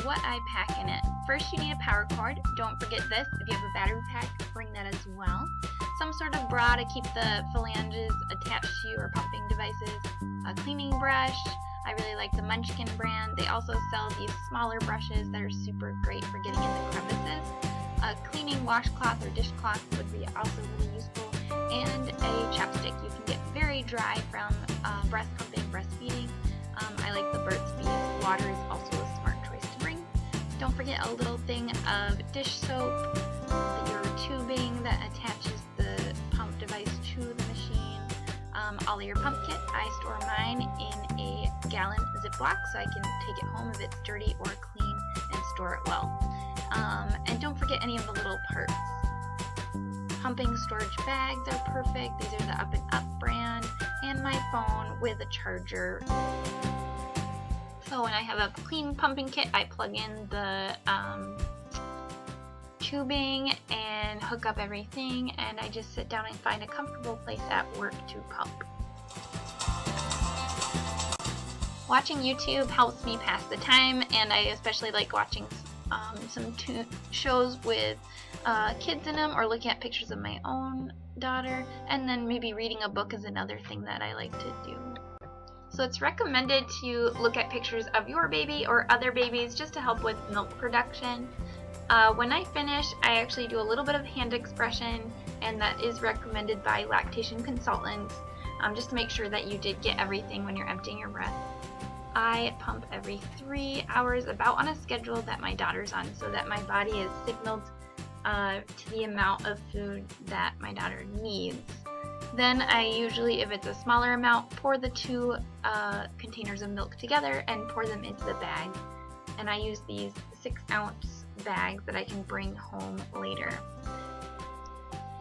what I pack in it. First, you need a power cord. Don't forget this. If you have a battery pack, bring that as well. Some sort of bra to keep the phalanges attached to your pumping devices. A cleaning brush. I really like the Munchkin brand. They also sell these smaller brushes that are super great for getting in the crevices. A cleaning washcloth or dishcloth would be also really useful. And a chapstick. You can get very dry from breast pumping, breastfeeding. I like the Burt's Bees. Water is also a smart choice to bring. Don't forget a little thing of dish soap, your tubing that attaches the pump device to the machine, all of your pump kit. I store mine in a gallon Ziploc so I can take it home if it's dirty or clean and store it well. And don't forget any of the little parts. Pumping storage bags are perfect. These are the Up and Up brand, and my phone with a charger. So when I have a clean pumping kit, I plug in the tubing and hook up everything, and I just sit down and find a comfortable place at work to pump. Watching YouTube helps me pass the time, and I especially like watching some shows with kids in them, or looking at pictures of my own daughter, and then maybe reading a book is another thing that I like to do. So it's recommended to look at pictures of your baby or other babies just to help with milk production. When I finish, I actually do a little bit of hand expression, and that is recommended by lactation consultants, just to make sure that you did get everything when you're emptying your breast. I pump every 3 hours, about on a schedule that my daughter's on, so that my body is signaled to the amount of food that my daughter needs. Then I usually, if it's a smaller amount, pour the 2 containers of milk together and pour them into the bag. And I use these 6-ounce bags that I can bring home later.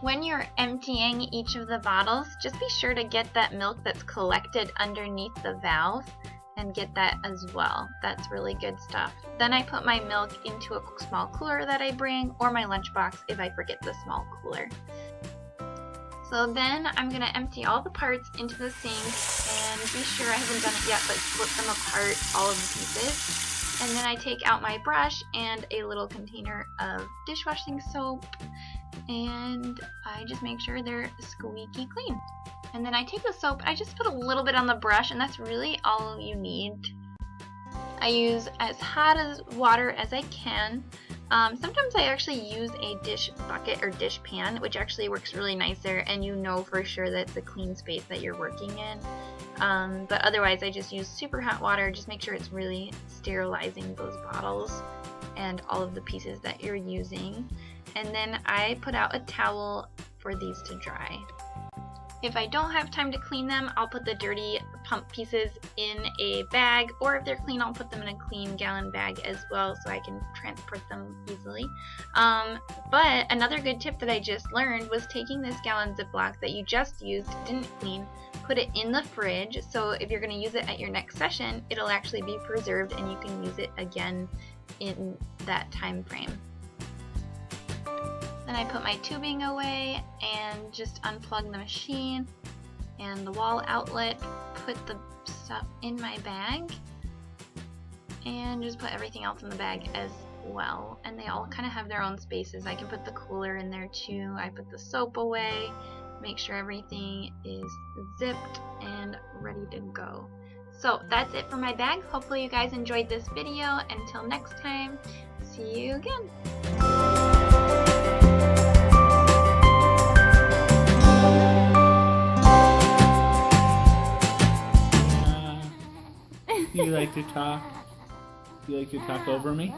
When you're emptying each of the bottles, just be sure to get that milk that's collected underneath the valve and get that as well. That's really good stuff. Then I put my milk into a small cooler that I bring, or my lunchbox if I forget the small cooler. So then I'm going to empty all the parts into the sink, and be sure, I haven't done it yet, but split them apart, all of the pieces. And then I take out my brush and a little container of dishwashing soap, and I just make sure they're squeaky clean. And then I take the soap, I just put a little bit on the brush, and that's really all you need. I use as hot as water as I can. Sometimes I actually use a dish bucket or dish pan, which actually works really nice there, and you know for sure that it's a clean space that you're working in. But otherwise I just use super hot water. Just make sure it's really sterilizing those bottles and all of the pieces that you're using. And then I put out a towel for these to dry. If I don't have time to clean them, I'll put the dirty pump pieces in a bag, or if they're clean, I'll put them in a clean gallon bag as well so I can transport them easily. But another good tip that I just learned was taking this gallon Ziploc that you just used, didn't clean, put it in the fridge, so if you're going to use it at your next session, it'll actually be preserved and you can use it again in that time frame. Then I put my tubing away and just unplug the machine and the wall outlet, put the stuff in my bag, and just put everything else in the bag as well. And they all kind of have their own spaces. I can put the cooler in there too. I put the soap away, make sure everything is zipped and ready to go. So that's it for my bag. Hopefully you guys enjoyed this video. Until next time, see you again. You like to talk? You like to talk over me?